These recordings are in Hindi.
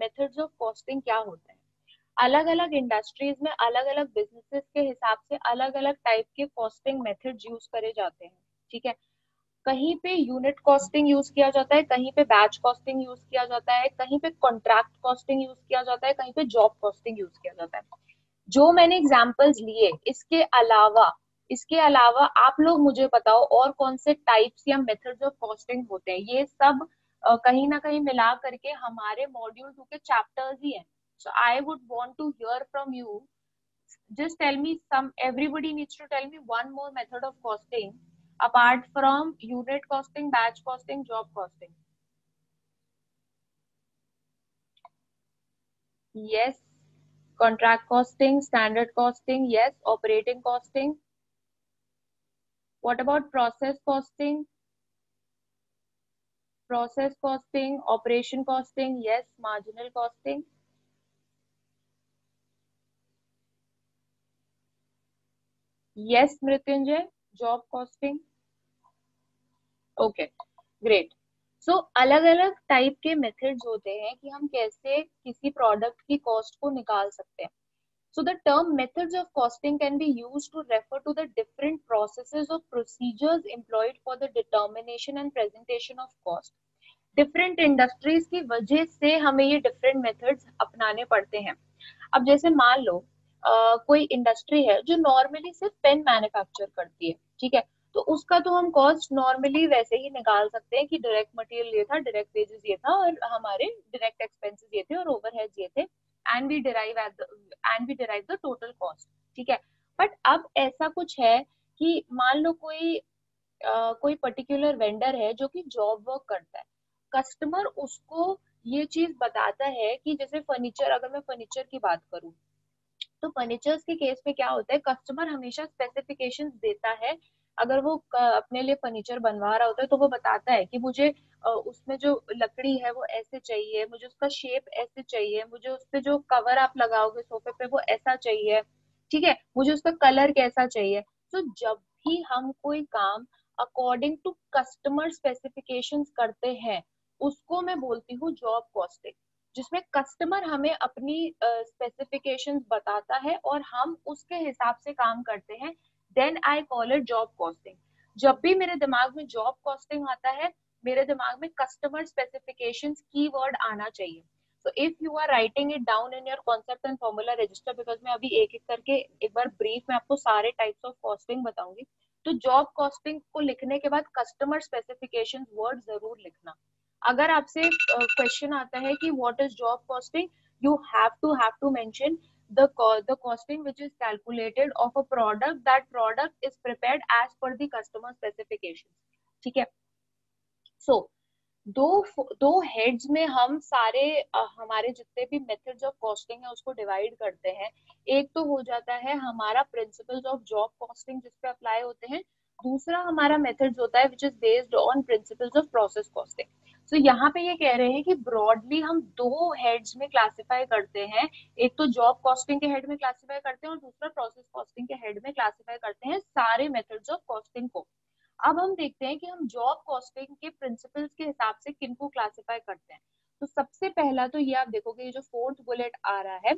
मेथड्स ऑफ कॉस्टिंग क्या होते हैं। अलग अलग इंडस्ट्रीज में अलग अलग बिजनेसेस के हिसाब से अलग अलग टाइप के कॉस्टिंग मेथड्स यूज करे जाते हैं। ठीक है, कहीं पे यूनिट कॉस्टिंग यूज किया जाता है, कहीं पे बैच कॉस्टिंग यूज किया जाता है, कहीं पे कॉन्ट्रैक्ट कॉस्टिंग यूज किया जाता है, कहीं पे जॉब कॉस्टिंग यूज किया जाता है। जो मैंने एग्जांपल्स लिए, इसके अलावा आप लोग मुझे बताओ और कौन से टाइप्स या मेथड्स ऑफ कॉस्टिंग होते हैं। ये सब कहीं ना कहीं मिला करके हमारे मॉड्यूल 2 के चैप्टर्स ही हैं। So I would want to hear from you, just tell me some, everybody needs to tell me one more method of costing apart from unit costing, batch costing, job costing. Yes, contract costing, standard costing, yes, operating costing. What about process costing? Process costing, operation costing, yes, marginal costing. Yes, Mrityunjay, job costing. Okay, great. So अलग अलग टाइप के मेथड्स होते हैं कि हम कैसे किसी प्रोडक्ट की कॉस्ट को निकाल सकते हैं। So the term methods of costing can be used to refer to the different processes or procedures employed for the determination and presentation of cost. Different industries की वजह से हमें ये different methods अपनाने पड़ते हैं। अब जैसे मान लो कोई इंडस्ट्री है जो नॉर्मली सिर्फ पेन मैन्युफैक्चर करती है, ठीक है, तो उसका तो हम कॉस्ट नॉर्मली वैसे ही निकाल सकते हैं कि डायरेक्ट मटेरियल ये था, डायरेक्ट वेजेस ये था, और हमारे डायरेक्ट एक्सपेंसेस ये थे और ओवरहेड्स ये थे, and we derive the total cost. ठीक है, बट अब ऐसा कुछ है कि मान लो कोई पर्टिकुलर वेंडर है जो कि जॉब वर्क करता है, कस्टमर उसको ये चीज बताता है कि जैसे फर्नीचर, अगर मैं फर्नीचर की बात करूं, तो फर्नीचर्स के केस में क्या होता है, कस्टमर हमेशा स्पेसिफिकेशंस देता है। अगर वो अपने लिए फर्नीचर बनवा रहा होता है तो वो बताता है कि मुझे उसमें जो लकड़ी है वो ऐसे चाहिए, मुझे उसका शेप ऐसे चाहिए, मुझे उस पे जो कवर आप लगाओगे सोफे पे वो ऐसा चाहिए, ठीक है, मुझे उसका कलर कैसा चाहिए। तो जब भी हम कोई काम अकॉर्डिंग टू कस्टमर स्पेसिफिकेशंस करते हैं, उसको मैं बोलती हूँ जॉब कॉस्टिंग, जिसमें कस्टमर हमें अपनी स्पेसिफिकेशंस बताता है और हम उसके हिसाब से काम करते हैं। Then I call it job costing. जब भी मेरे दिमाग में जॉब कॉस्टिंग आता है, मेरे दिमाग में कस्टमर स्पेसिफिकेशंस कीवर्ड आना चाहिए। So if you are writing it down in your concept and formula register, because मैं अभी एक एक करके एक बार ब्रीफ में आपको सारे टाइप्स ऑफ कॉस्टिंग बताऊंगी, तो जॉब कॉस्टिंग को लिखने के बाद कस्टमर स्पेसिफिकेशंस वर्ड जरूर लिखना। अगर आपसे क्वेश्चन आता है कि what is job costing, you have to mention the costing which is calculated of a product, that product is prepared as per the customer specifications। ठीक है, सो दो दो हेड्स में हम सारे हमारे जितने भी मेथड्स ऑफ कॉस्टिंग है उसको डिवाइड करते हैं। एक तो हो जाता है हमारा प्रिंसिपल्स ऑफ जॉब कॉस्टिंग जिसपे अप्लाई होते हैं, दूसरा हमारा मेथड्स होता है which is based on principles of process costing. So यहाँ पे ये कह रहे हैं कि ब्रॉडली हम दो हेड्स में क्लासिफाई करते हैं, एक तो जॉब कॉस्टिंग के हेड में क्लासिफाई करते हैं और दूसरा प्रोसेस कॉस्टिंग के हेड में क्लासिफाई करते हैं सारे मेथड्स ऑफ कॉस्टिंग को। अब हम देखते हैं कि हम जॉब कॉस्टिंग के प्रिंसिपल्स के हिसाब से किनको क्लासिफाई करते हैं। तो सबसे पहला तो ये आप देखोगे, ये जो फोर्थ बुलेट आ रहा है,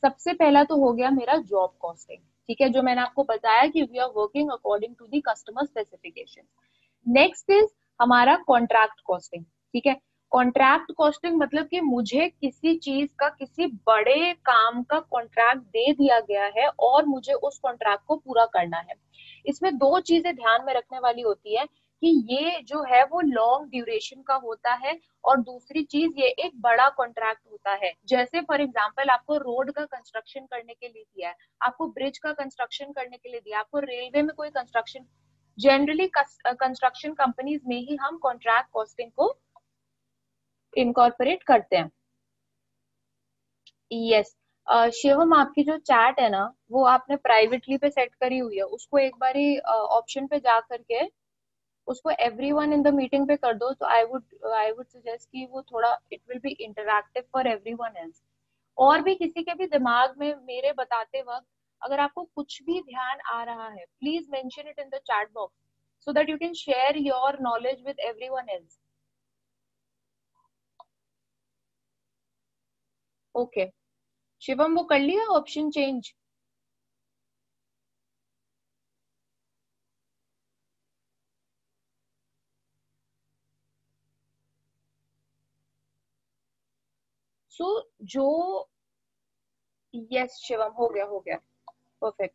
सबसे पहला तो हो गया मेरा जॉब कॉस्टिंग। ठीक है, जो मैंने आपको बताया कि we are working according to the customer specification. Next is हमारा कॉन्ट्रैक्ट कॉस्टिंग। ठीक है, कॉन्ट्रैक्ट कॉस्टिंग मतलब कि मुझे किसी चीज का, किसी बड़े काम का कॉन्ट्रैक्ट दे दिया गया है और मुझे उस कॉन्ट्रैक्ट को पूरा करना है। इसमें दो चीजें ध्यान में रखने वाली होती है कि ये जो है वो लॉन्ग ड्यूरेशन का होता है और दूसरी चीज ये एक बड़ा कॉन्ट्रैक्ट होता है। जैसे फॉर एग्जांपल आपको रोड का कंस्ट्रक्शन करने के लिए दिया है, आपको ब्रिज का कंस्ट्रक्शन करने के लिए दिया, आपको रेलवे में कोई कंस्ट्रक्शन, जनरली कंस्ट्रक्शन कंपनीज में ही हम कॉन्ट्रैक्ट कॉस्टिंग को इनकॉर्पोरेट करते हैं। यस, शिवम आपकी जो चैट है ना वो आपने प्राइवेटली पे सेट करी हुई है, उसको एक बारी ऑप्शन पे जा करके उसको एवरीवन इन द मीटिंग पे कर दो, तो आई वुड सजेस्ट कि वो थोड़ा it will be interactive for everyone else. और भी किसी के भी दिमाग में मेरे बताते वक्त अगर आपको कुछ भी ध्यान आ रहा है, please mention it in the chat box so that you can share your knowledge with everyone else. Okay Shivam, वो कर लिया ऑप्शन चेंज? सो जो, यस शिवम, हो गया हो गया। परफेक्ट।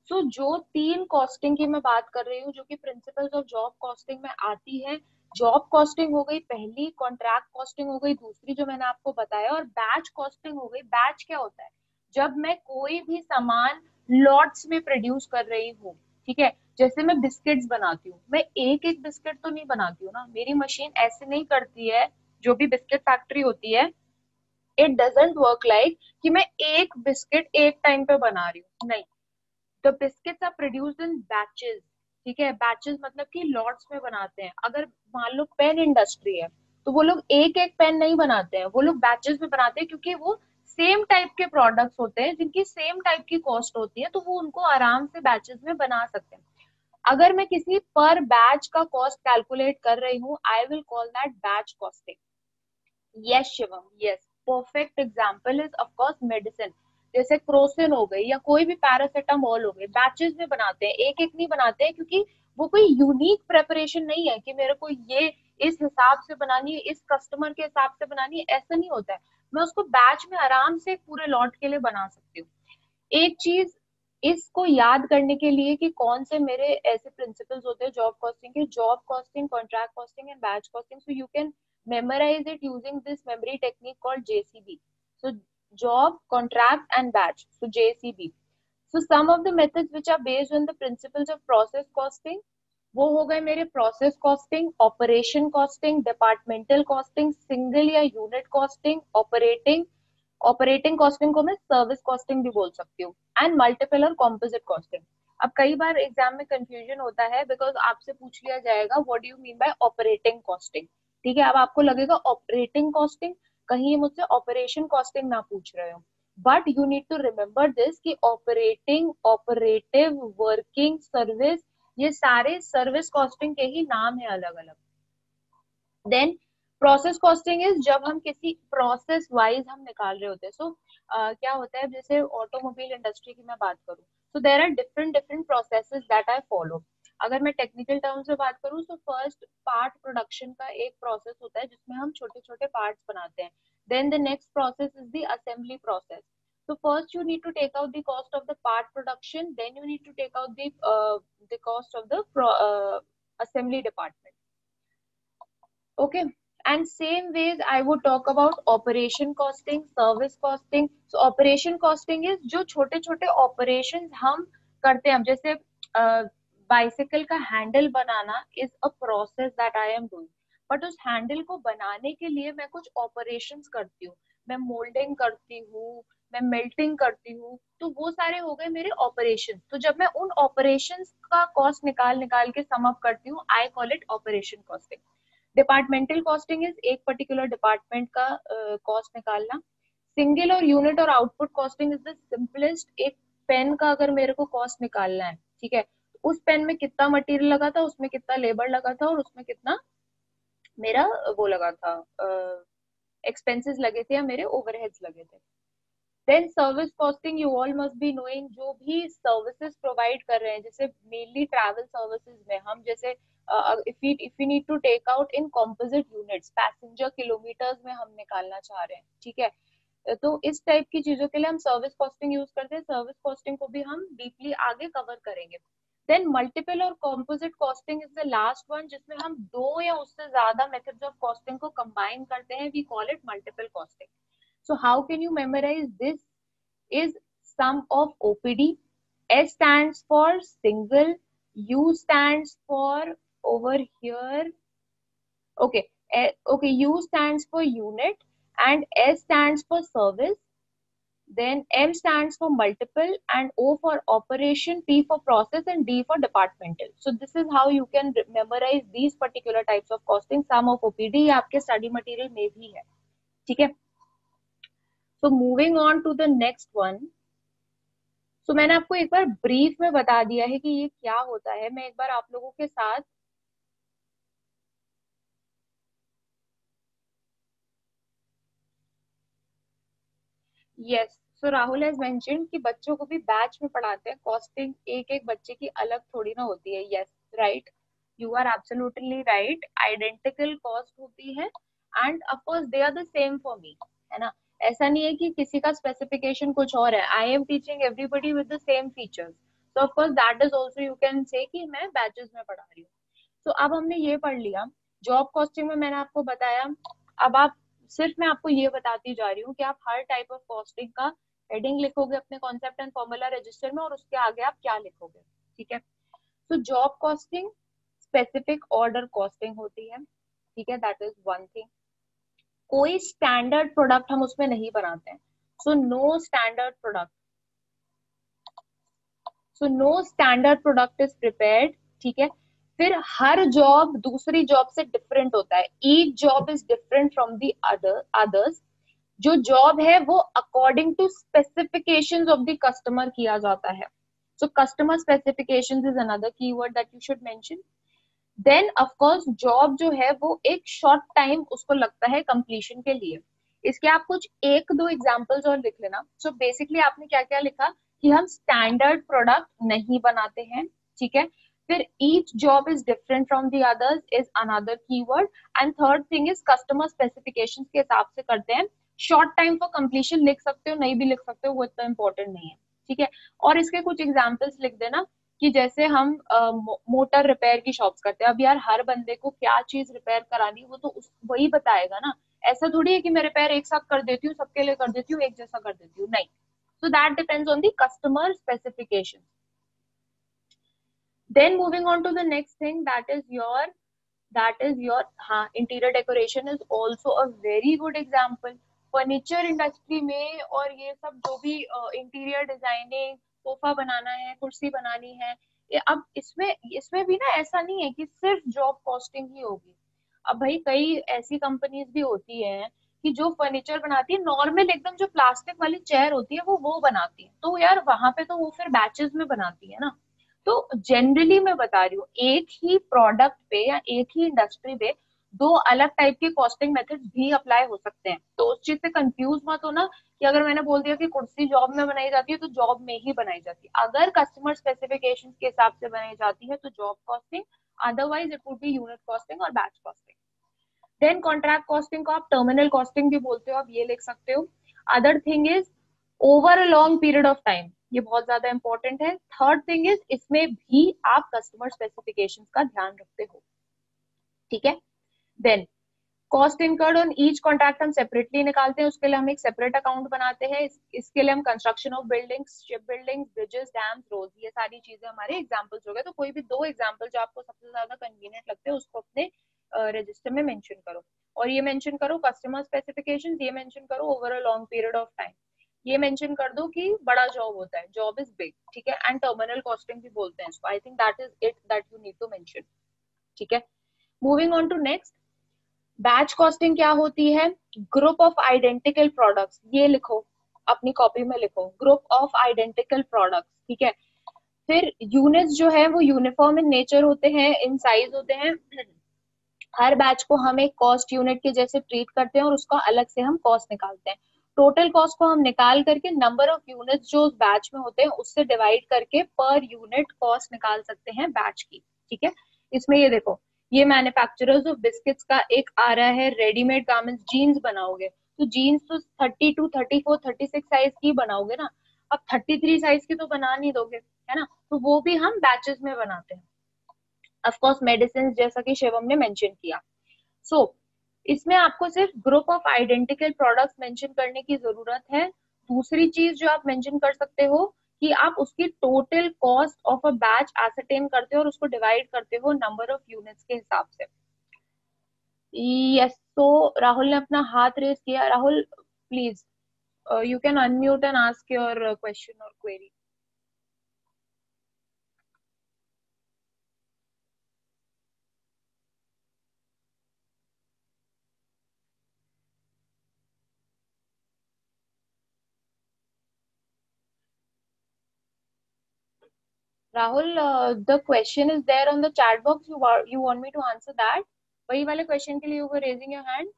सो जो तीन कॉस्टिंग की मैं बात कर रही हूँ जो कि प्रिंसिपल्स ऑफ जॉब कॉस्टिंग में आती है, जॉब कॉस्टिंग हो गई पहली, कॉन्ट्रैक्ट कॉस्टिंग हो गई दूसरी जो मैंने आपको बताया, और बैच कॉस्टिंग हो गई। बैच क्या होता है? जब मैं कोई भी सामान लॉट्स में प्रोड्यूस कर रही हूँ, ठीक है, जैसे मैं बिस्किट्स बनाती हूँ, मैं एक एक बिस्किट तो नहीं बनाती हूँ ना, मेरी मशीन ऐसे नहीं करती है। जो भी बिस्किट फैक्ट्री होती है, इट डजेंट वर्क लाइक कि मैं एक बिस्किट एक टाइम पे बना रही हूँ, नहीं। The biscuits are produced in batches. ठीक है, बैचेस मतलब कि लॉट्स में बनाते हैं। अगर मान लो पेन इंडस्ट्री है, तो वो लोग एक एक पेन नहीं बनाते हैं, वो लोग बैचेस में बनाते हैं, क्योंकि वो सेम टाइप के प्रोडक्ट्स होते हैं जिनकी सेम टाइप की कॉस्ट होती है, तो वो उनको आराम से बैचेस में बना सकते हैं। अगर मैं किसी पर बैच का कॉस्ट कैलकुलेट कर रही हूँ, I will call that batch costing. Yes Shivam, yes. Perfect example is of course medicine. जैसे क्रोसिन हो गई या कोई भी पैरासिटामोल हो गई, बैचेस में बनाते हैं, एक एक नहीं बनाते हैं, क्योंकि वो कोई यूनिक प्रेपरेशन नहीं है कि मेरे को ये इस हिसाब से बनानी है, इस कस्टमर के हिसाब से बनानी है, ऐसा नहीं होता है। मैं उसको बैच में आराम से पूरे लॉट के लिए बना सकती हूँ। एक चीज इसको याद करने के लिए कि कौन से मेरे ऐसे प्रिंसिपल्स होते हैं जॉब कॉस्टिंग के, job costing, contract costing and batch costing, so you can memorize it using this memory technique called JCB. So job, contract and batch. So JCB. So some of the methods which are based on the principles of process costing, वो हो गए मेरे process costing, operation costing, departmental costing, single या unit costing, operating, operating costing को मैं सर्विस कॉस्टिंग भी बोल सकती हूँ, एंड मल्टीपल और कॉम्पोजिट कॉस्टिंग। अब कई बार एग्जाम में कंफ्यूजन होता है, बिकॉज आपसे पूछ लिया जाएगा what do you mean by operating costing. ठीक है, अब आपको लगेगा ऑपरेटिंग कॉस्टिंग, कहीं ये मुझसे ऑपरेशन कॉस्टिंग ना पूछ रहे हो। But you need to remember this कि ऑपरेटिंग, ऑपरेटिव, वर्किंग, सर्विस, ये सारे सर्विस कॉस्टिंग के ही नाम है अलग अलग। देन प्रोसेस कॉस्टिंग इज जब हम किसी प्रोसेस वाइज हम निकाल रहे होते हैं। सो क्या होता है, जैसे ऑटोमोबाइल इंडस्ट्री की मैं बात करूँ, so there are different different processes that I follow। अगर मैं टेक्निकल टर्म्स में बात करूँ, तो फर्स्ट पार्ट प्रोडक्शन का एक प्रोसेस होता है जिसमें हम छोटे छोटे पार्ट्स बनाते हैं। Then the next process is the assembly process. So first you need to take out the cost of the part production, then you need to take out the cost of the assembly department. Okay. And same ways I would talk about operation costing, service costing. So operation costing is जो छोटे छोटे operations हम करते हैं, जैसे बाइसिकल का handle banana is a process that I am doing, but उस हैंडल को बनाने के लिए मैं कुछ operations करती हूँ। मैं मोल्डिंग करती हूँ, मैं मेल्टिंग करती हूँ, तो वो सारे हो गए मेरे ऑपरेशन। तो जब मैं उन ऑपरेशंस का कॉस्ट निकाल निकाल के सम अप करती हूँ, आई call it operation costing. Departmental costing is एक पर्टिकुलर डिपार्टमेंट का कॉस्ट निकालना। सिंगल और यूनिट और output costing is the simplest. एक पेन का अगर मेरे को कॉस्ट निकालना है, ठीक है, तो उस पेन में कितना मटेरियल लगा था, उसमें कितना लेबर लगा था, और उसमें कितना मेरा वो लगा था, एक्सपेंसेस लगे थे या मेरे ओवरहेड्स लगे थे। Then service costing, you all must be knowing, जो भी सर्विसेज प्रोवाइड कर रहे हैं, जैसे मेनली ट्रैवल सर्विसेज में हम जैसे if you need to take out in composite units, passenger kilometers में हम निकालना चाह रहे हैं, ठीक है, तो इस टाइप की चीजों के लिए हम सर्विस कॉस्टिंग यूज करते हैं। सर्विस कॉस्टिंग को भी हम डीपली आगे कवर करेंगे। देन मल्टीपल और composite costing is the last one, जिसमें हम दो या उससे ज्यादा मेथड्स ऑफ कॉस्टिंग को कंबाइन करते हैं, we call it multiple costing. So how can you memorize this? Is sum of OPD. S stands for single. U stands for over here. Okay. Okay. U stands for unit, and S stands for service. Then M stands for multiple, and O for operation, P for process, and D for departmental. So this is how you can memorize these particular types of costing. Sum of OPD आपके study material में भी है, ठीक है। So moving on to the next one. So मैंने आपको एक बार ब्रीफ में बता दिया है कि ये क्या होता है। मैं एक बार आप लोगों के साथ, yes, so Rahul has mentioned कि बच्चों को भी बैच में पढ़ाते हैं, कॉस्टिंग एक एक बच्चे की अलग थोड़ी ना होती है. Yes, right, you are absolutely right, identical cost होती है and of course they are the same for me, है ना. ऐसा नहीं है कि किसी का स्पेसिफिकेशन कुछ और है. I am teaching everybody with the same features, so of course that is also you can say कि मैं बैचेस में पढ़ा रही हूँ. तो अब हमने ये पढ़ लिया जॉब कॉस्टिंग में, मैंने आपको बताया. अब आप, सिर्फ मैं आपको ये बताती जा रही हूँ कि आप हर टाइप ऑफ कॉस्टिंग का हेडिंग लिखोगे अपने कॉन्सेप्ट एंड फॉर्मूला रजिस्टर में, और उसके आगे आप क्या लिखोगे. ठीक है. तो job costing specific order costing होती है. ठीक है, दैट इज वन थिंग. कोई स्टैंडर्ड प्रोडक्ट हम उसमें नहीं बनाते हैं. So no standard product, so no standard product is prepared. ठीक है. फिर हर जॉब दूसरी जॉब से डिफरेंट होता है. Each job is different from the others. जो जॉब है वो according to specifications of the customer किया जाता है. So customer specifications is another keyword that you should mention. Then of course job जो है वो एक शॉर्ट टाइम उसको लगता है कंप्लीशन के लिए. इसके आप कुछ एक दो एग्जांपल्स और लिख लेना. सो बेसिकली आपने क्या क्या लिखा कि हम स्टैंडर्ड प्रोडक्ट नहीं बनाते हैं. ठीक है. फिर each job is different from the others is another keyword. And third thing is customer specifications के हिसाब से करते हैं. शॉर्ट टाइम फॉर कंप्लीशन लिख सकते हो, नहीं भी लिख सकते हो, वो इतना इंपॉर्टेंट नहीं है. ठीक है. और इसके कुछ एग्जाम्पल्स लिख देना कि जैसे हम मोटर रिपेयर की शॉप्स करते हैं. अब यार हर बंदे को क्या चीज रिपेयर करानी वो तो वही बताएगा ना. ऐसा थोड़ी है कि मैं रिपेयर एक साथ कर देती हूँ, सबके लिए कर देती हूँ, एक जैसा कर देती हूँ, नहीं. So that depends on the customer specification. Then moving on to the next thing that is your हाँ, interior decoration is also a very good example. Furniture industry में और ये सब जो भी इंटीरियर डिजाइनिंग, सोफा बनाना है, कुर्सी बनानी है, अब इसमें इसमें भी ना ऐसा नहीं है कि सिर्फ जॉब कॉस्टिंग ही होगी. अब भाई कई ऐसी कंपनीज भी होती हैं कि जो फर्नीचर बनाती है, नॉर्मल एकदम जो प्लास्टिक वाली चेयर होती है वो बनाती है. तो यार वहां पे तो वो फिर बैचेस में बनाती है ना. तो जनरली मैं बता रही हूँ एक ही प्रोडक्ट पे या एक ही इंडस्ट्री पे दो अलग टाइप के कॉस्टिंग मेथड्स भी अप्लाई हो सकते हैं. तो उस चीज से कंफ्यूज मत होना कि अगर मैंने बोल दिया कि कुर्सी जॉब में बनाई जाती है तो जॉब में ही बनाई जाती है. अगर कस्टमर स्पेसिफिकेशन के हिसाब से बनाई जाती है तो job costing, otherwise it would be unit costing और batch costing. Then contract costing को आप टर्मिनल कॉस्टिंग भी बोलते हो, आप ये लिख सकते हो. Other thing is over a long period of time, ये बहुत ज्यादा इंपॉर्टेंट है. थर्ड थिंग इज इसमें भी आप कस्टमर स्पेसिफिकेशन का ध्यान रखते हो. ठीक है. Then cost incurred on each contract हम सेपरेटली निकालते हैं, उसके लिए हम एक सेपरेट अकाउंट बनाते हैं. इसके लिए हम construction of buildings, ship buildings, bridges, dams, road, ये सारी चीजें हमारे एग्जांपल्स हो गए. तो कोई भी दो एग्जांपल जो आपको सबसे ज्यादा कन्वीनियंट लगते हैं उसको अपने रजिस्टर में मेंशन करो. और ये मेंशन करो कस्टमर स्पेसिफिकेशंस, ये मेंशन करो over a long period of time, ये मेंशन कर दो कि बड़ा जॉब होता है, जॉब इज बिग. ठीक है. एंड टर्मिनल कॉस्टिंग भी बोलते हैं इसको. I think that is it that you need to mention. ठीक है. Moving on to next, batch costing क्या होती है. ग्रुप ऑफ आइडेंटिकल प्रोडक्ट्स, ये लिखो अपनी कॉपी में, लिखो ग्रुप ऑफ आइडेंटिकल प्रोडक्ट्स. ठीक है. फिर यूनिट्स जो है वो यूनिफॉर्म इन नेचर होते हैं, इन साइज होते हैं. हर बैच को हम एक कॉस्ट यूनिट के जैसे ट्रीट करते हैं और उसका अलग से हम कॉस्ट निकालते हैं. टोटल कॉस्ट को हम निकाल करके नंबर ऑफ यूनिट्स जो उस बैच में होते हैं उससे डिवाइड करके पर यूनिट कॉस्ट निकाल सकते हैं बैच की. ठीक है. इसमें ये देखो, ये मैन्युफैक्चरर्स ऑफ बिस्किट्स का एक आ रहा है रेडीमेड गारमेंट्स. जीन्स बनाओगे तो जीन्स तो 32, 34, 36 साइज की बनाओगे ना. अब 33 साइज की तो बना नहीं दोगे, है ना. तो वो भी हम बैचेस में बनाते हैं. ऑफकोर्स मेडिसिन जैसा कि शिवम ने मेंशन किया. सो इसमें आपको सिर्फ group of identical products mention करने की जरूरत है. दूसरी चीज जो आप मेंशन कर सकते हो कि आप उसकी total cost of a batch ascertain करते हो और उसको डिवाइड करते हो नंबर ऑफ यूनिट्स के हिसाब से. यस, तो राहुल ने अपना हाथ रेज किया. Rahul please, you can unmute and ask your question और query. Rahul, the question is there on the chat box. You want me to answer that? वही वाले क्वेश्चन के लिए you were raising your hand.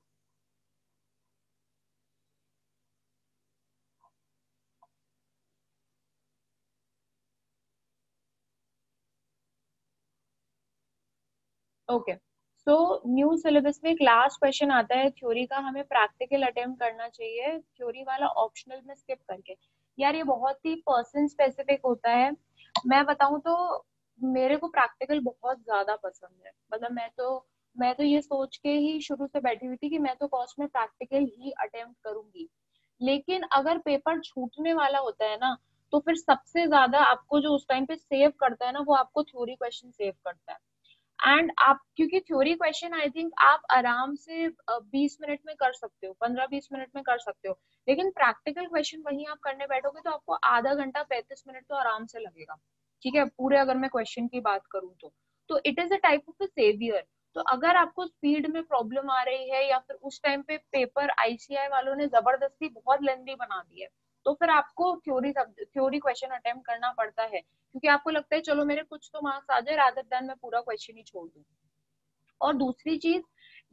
Okay, so new syllabus में एक लास्ट क्वेश्चन आता है थ्योरी का, हमें प्रैक्टिकल अटेम्प्ट करना चाहिए थ्योरी वाला ऑप्शनल में स्किप करके। यार ये बहुत ही पर्सन स्पेसिफिक होता है। मैं बताऊं तो मेरे को प्रैक्टिकल बहुत ज्यादा पसंद है, मतलब मैं तो ये सोच के ही शुरू से बैठी हुई थी कि मैं तो कॉस्ट में प्रैक्टिकल ही अटेम्प्ट करूंगी। लेकिन अगर पेपर छूटने वाला होता है ना, तो फिर सबसे ज्यादा आपको जो उस टाइम पे सेव करता है ना, वो आपको थ्योरी क्वेश्चन सेव करता है। एंड आप, क्योंकि थ्योरी क्वेश्चन आई थिंक आप आराम से 20 मिनट में कर सकते हो, 15-20 मिनट में कर सकते हो। लेकिन प्रैक्टिकल क्वेश्चन वहीं आप करने बैठोगे तो आपको आधा घंटा 35 मिनट तो आराम से लगेगा। ठीक है, पूरे अगर मैं क्वेश्चन की बात करूँ तो it is a type of a saviour. तो अगर आपको स्पीड में प्रॉब्लम आ रही है, या फिर उस टाइम पे पेपर आईसीआई वालों ने जबरदस्ती बहुत लेंदी बना दी है, तो फिर आपको थ्योरी क्वेश्चन अटेम्प्ट करना पड़ता है, क्योंकि आपको लगता है चलो मेरे कुछ तो मार्क्स आ जाए, रादर देन मैं पूरा क्वेश्चन ही छोड़ दूं। और दूसरी चीज,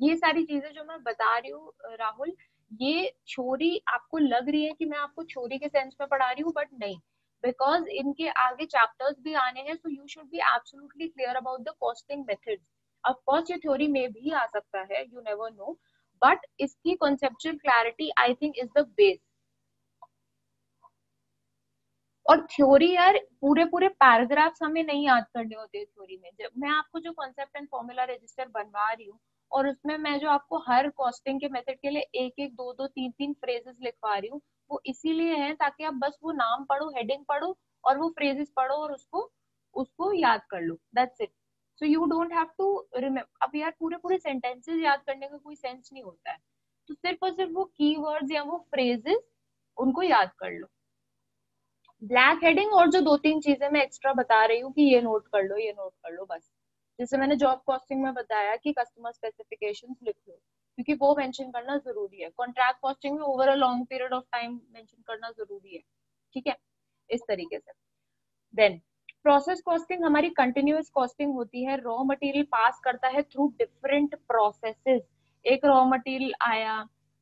ये सारी चीजें जो मैं बता रही हूँ राहुल, ये थ्योरी आपको लग रही है कि मैं आपको थ्योरी के सेंस में पढ़ा रही हूँ, बट नहीं, बिकॉज इनके आगे चैप्टर्स भी आने हैं, so you should be absolutely clear about the costing methods. Of course ये थ्योरी में भी आ सकता है, यू नेवर नो, बट इसकी conceptual clarity I think is the base. और थ्योरी यार पूरे पूरे पैराग्राफ्स हमें नहीं याद करने होते थ्योरी में। जब मैं आपको जो कॉन्सेप्ट एंड फॉर्मूला रजिस्टर बनवा रही हूँ, और उसमें मैं जो आपको हर कॉस्टिंग के मेथड के लिए एक एक दो दो तीन तीन फ्रेजेस लिखवा रही हूँ, वो इसीलिए है ताकि आप बस वो नाम पढ़ो, हेडिंग पढ़ो, और वो फ्रेजेस पढ़ो, और उसको उसको याद कर लो, that's it. So you don't have to remember. अब यार पूरे पूरे सेंटेंसेस याद करने का कोई सेंस नहीं होता है, तो सिर्फ और सिर्फ वो कीवर्ड्स या वो फ्रेजेस, उनको याद कर लो। ब्लैक हेडिंग और जो दो तीन चीजें मैं एक्स्ट्रा बता रही हूँ कि ये नोट कर लो, ये नोट कर लो बस। जैसे मैंने जॉब कॉस्टिंग में बताया कि कस्टमर स्पेसिफिकेशंस लिख लो, क्योंकि वो मेंशन करना जरूरी है। कॉन्ट्रैक्ट कॉस्टिंग में over a long period of time mention करना जरूरी है। ठीक है, इस तरीके से। देन प्रोसेस कॉस्टिंग हमारी कंटिन्यूअस कॉस्टिंग होती है। रॉ मटेरियल पास करता है थ्रू डिफरेंट प्रोसेसेस। एक रॉ मटेरियल आया,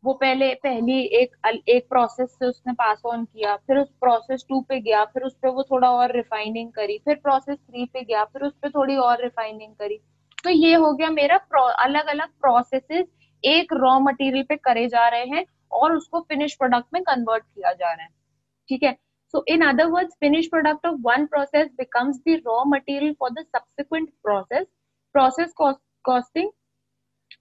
वो पहले पहली एक प्रोसेस से उसने पास ऑन किया, फिर उस प्रोसेस 2 पे गया, फिर उस पे वो थोड़ा और रिफाइनिंग करी, फिर प्रोसेस 3 पे गया, फिर उस पे थोड़ी और रिफाइनिंग करी। तो ये हो गया मेरा अलग अलग प्रोसेसेस एक रॉ मटेरियल पे करे जा रहे हैं, और उसको फिनिश प्रोडक्ट में कन्वर्ट किया जा रहा है। ठीक है, so in other words finished product of one process becomes the raw material for the subsequent process. Costing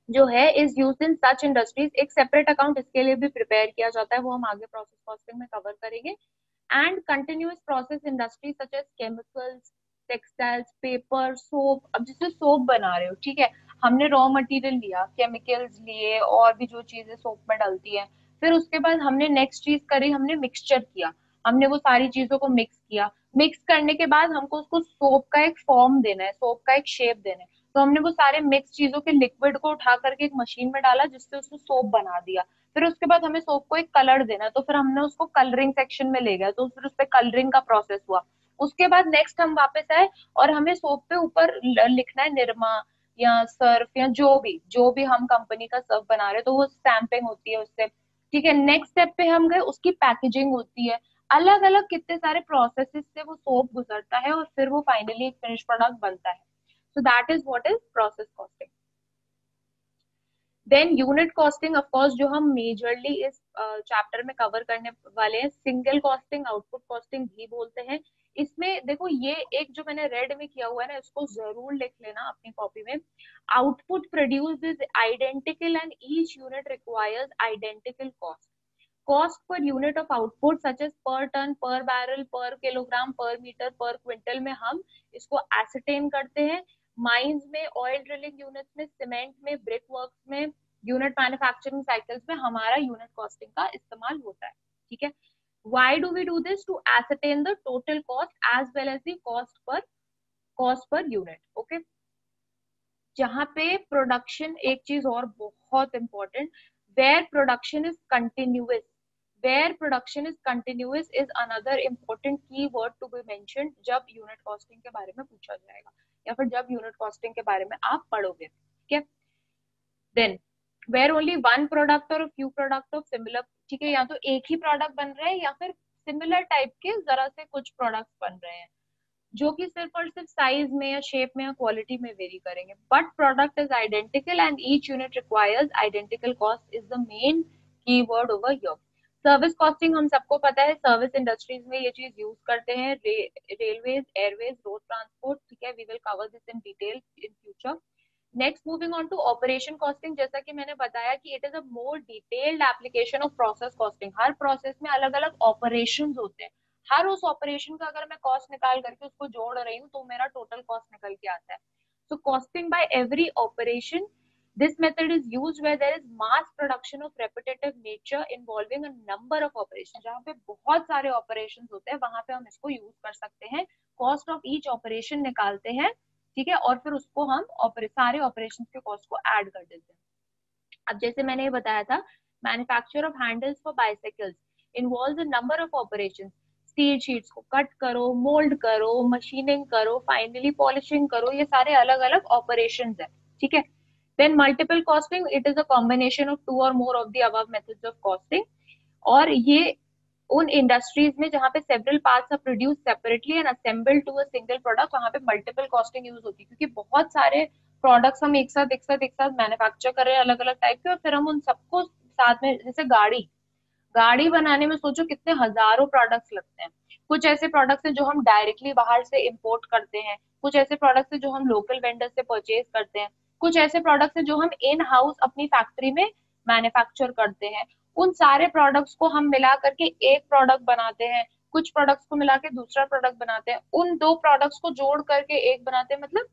जो है is used in such industries. एक सेपरेट अकाउंट इसके लिए भी प्रिपेयर किया जाता है, वो हम आगे प्रोसेस कॉस्टिंग में कवर करेंगे। And continuous process industry such as chemicals, textiles, paper, soap. अब जैसे सोप बना रहे हो, ठीक है, हमने रॉ मटेरियल लिया, केमिकल्स लिए, और भी जो चीजें सोप में डलती है, फिर उसके बाद हमने नेक्स्ट चीज करी, हमने मिक्सचर किया, हमने वो सारी चीजों को मिक्स किया। मिक्स करने के बाद हमको उसको सोप का एक फॉर्म देना है, सोप का एक शेप देना है। तो हमने वो सारे मिक्स चीजों के लिक्विड को उठा करके एक मशीन में डाला, जिससे उसको सोप बना दिया। फिर उसके बाद हमें सोप को एक कलर देना, तो फिर हमने उसको कलरिंग सेक्शन में ले गया, तो फिर उस पर कलरिंग का प्रोसेस हुआ। उसके बाद नेक्स्ट हम वापस आए, और हमें सोप पे ऊपर लिखना है निरमा या सर्फ, या जो भी हम कंपनी का सर्फ बना रहे हैं, तो वो स्टैंपिंग होती है उससे। ठीक है, नेक्स्ट स्टेप पे हम गए, उसकी पैकेजिंग होती है। अलग अलग कितने सारे प्रोसेसेस से वो सोप गुजरता है, और फिर वो फाइनली एक फिनिश प्रोडक्ट बनता है। So that is what is process costing. Then unit costing, of course जो हम मेजरली इस चैप्टर में कवर करने वाले हैं, सिंगल कॉस्टिंग, आउटपुट कॉस्टिंग भी बोलते हैं। इसमें देखो, ये एक जो मैंने रेड में किया हुआ है ना, इसको जरूर लिख लेना अपनी कॉपी में। Output produce is identical and each unit requires identical cost. Cost per unit of output such as per ton, per barrel, per kilogram, per metre, per quintal में हम इसको एसिटेन करते हैं। माइंस में, ऑयल ड्रिलिंग यूनिट्स में, सीमेंट में, ब्रिक वर्क्स में, यूनिट मैन्युफैक्चरिंग साइकिल्स में हमारा यूनिट कॉस्टिंग का इस्तेमाल होता है। ठीक है, why do we do this? To ascertain the total cost as well as the cost per unit. Okay, जहाँ पे प्रोडक्शन, एक चीज और बहुत important, where production is continuous, where production is continuous is another important key word to be mention जब यूनिट कॉस्टिंग के बारे में पूछा जाएगा, या फिर जब यूनिट कॉस्टिंग के बारे में आप पढ़ोगे। ठीक है, then where only one product और फ्यू प्रोडक्ट ऑफ सिमिलर। ठीक है, या तो एक ही प्रोडक्ट बन रहा है, या फिर सिमिलर टाइप के जरा से कुछ प्रोडक्ट्स बन रहे हैं। जो कि सिर्फ और सिर्फ साइज में या शेप में या क्वालिटी में वेरी करेंगे, but product is identical and each unit requires identical cost is the main keyword over here. Service costing हम सबको पता है, सर्विस इंडस्ट्रीज में ये चीज यूज करते हैं, रेलवेज, एयरवेज, रोड ट्रांसपोर्ट, ठीक है, we will cover this in detail in future. Next moving on to operation costing, जैसा कि मैंने बताया कि it is a more detailed application of process costing. हर प्रोसेस में अलग अलग ऑपरेशन होते हैं, हर उस ऑपरेशन का अगर मैं कॉस्ट निकाल करके उसको जोड़ रही हूँ तो मेरा टोटल कॉस्ट निकल के आता है। So costing by every operation, this method is used where there is mass production of repetitive nature involving a number of operations। जहाँ पे बहुत सारे ऑपरेशन होते हैं वहां पे हम इसको यूज कर सकते हैं, कॉस्ट ऑफ ईच ऑपरेशन निकालते हैं, ठीक है, और फिर उसको हम सारे ऑपरेशन के कॉस्ट को ऐड कर देते हैं। अब जैसे मैंने ये बताया था, manufacture of handles for bicycles involves a number of operations. Steel sheets को कट करो, मोल्ड करो, मशीनिंग करो, फाइनली पॉलिशिंग करो, ये सारे अलग अलग ऑपरेशंस है, ठीक है। Then multiple costing, it is a combination of two or more of the above methods of costing. और ये उन इंडस्ट्रीज में जहाँ पे several parts are produce separately and assembled to a single product, वहाँ पे मल्टीपल कॉस्टिंग यूज होती है, क्योंकि बहुत सारे प्रोडक्ट्स हम एक साथ मैन्युफैक्चर कर रहे हैं अलग अलग टाइप के, और फिर हम उन सबको साथ में, जैसे गाड़ी, गाड़ी बनाने में सोचो कितने हजारों प्रोडक्ट्स लगते हैं। कुछ ऐसे प्रोडक्ट्स हैं जो हम डायरेक्टली बाहर से इंपोर्ट करते हैं, कुछ ऐसे प्रोडक्ट्स हैं जो हम लोकल वेंडर से परचेज करते हैं, कुछ ऐसे प्रोडक्ट्स हैं जो हम इन हाउस अपनी फैक्ट्री में मैन्युफैक्चर करते हैं। उन सारे प्रोडक्ट्स को हम मिला करके एक प्रोडक्ट बनाते हैं, कुछ प्रोडक्ट्स को मिला के दूसरा प्रोडक्ट बनाते हैं, उन दो प्रोडक्ट्स को जोड़ करके एक बनाते हैं। मतलब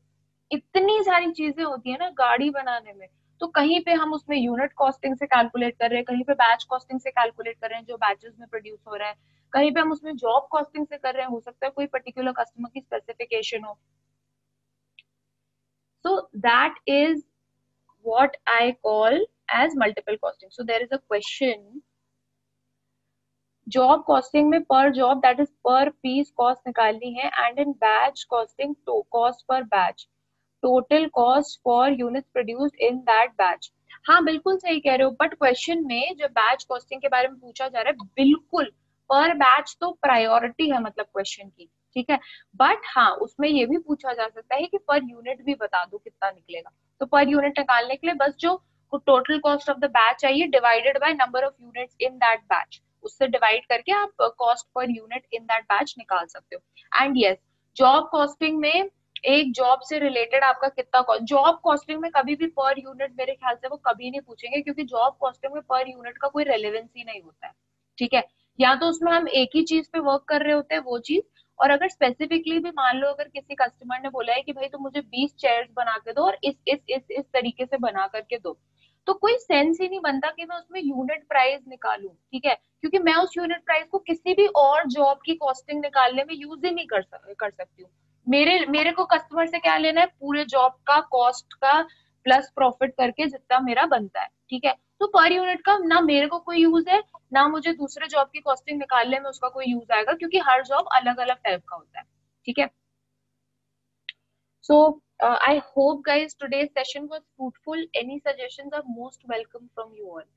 इतनी सारी चीजें होती है ना गाड़ी बनाने में। तो कहीं पे हम उसमें यूनिट कॉस्टिंग से कैलकुलेट कर रहे हैं, कहीं पे बैच कॉस्टिंग से कैलकुलेट कर रहे हैं जो बैचेस में प्रोड्यूस हो रहा है, कहीं पे हम उसमें जॉब कॉस्टिंग से कर रहे हैं, हो सकता है कोई पर्टिकुलर कस्टमर की स्पेसिफिकेशन हो। So that is what I call as multiple costing. So there is a question, job costing में पर जॉब दैट इज पर पीस कॉस्ट निकालनी है, and in batch costing cost per batch, total cost for units produced in that batch. हाँ बिल्कुल सही कह रहे हो, बट क्वेश्चन में जो बैच कॉस्टिंग के बारे में पूछा जा रहा है, बिल्कुल पर बैच तो प्रायोरिटी है मतलब क्वेश्चन की, ठीक है। बट हाँ उसमें ये भी पूछा जा सकता है कि पर यूनिट भी बता दो कितना निकलेगा। तो पर यूनिट निकालने के लिए बस जो total cost of the batch चाहिए divided by number of units in that batch, उससे डिवाइड करके आप cost per unit in that batch निकाल सकते हो। एंड यस, जॉब कॉस्टिंग में एक जॉब से रिलेटेड आपका कितना कॉस्ट, जॉब कॉस्टिंग में कभी भी पर यूनिट मेरे ख्याल से वो कभी नहीं पूछेंगे, क्योंकि जॉब कॉस्टिंग में पर यूनिट का कोई रेलेवेंस ही नहीं होता है, ठीक है। या तो उसमें हम एक ही चीज पे वर्क कर रहे होते हैं वो चीज, और अगर स्पेसिफिकली भी मान लो अगर किसी कस्टमर ने बोला है कि भाई तुम मुझे 20 चेयर्स बना के दो और इस तरीके से बना करके दो, तो कोई सेंस ही नहीं बनता कि मैं उसमें यूनिट प्राइस निकालूं, ठीक है, क्योंकि मैं उस यूनिट प्राइस को किसी भी और जॉब की कॉस्टिंग निकालने में यूज ही नहीं कर सकती हूँ। मेरे मेरे को कस्टमर से क्या लेना है, पूरे जॉब का कॉस्ट का प्लस प्रॉफिट करके जितना मेरा बनता है, ठीक है। तो पर यूनिट का ना मेरे को कोई यूज है, ना मुझे दूसरे जॉब की कॉस्टिंग निकालने में उसका कोई यूज आएगा, क्योंकि हर जॉब अलग अलग टाइप का होता है, ठीक है। So I hope guys today's session was fruitful. Any suggestions are most welcome from you all.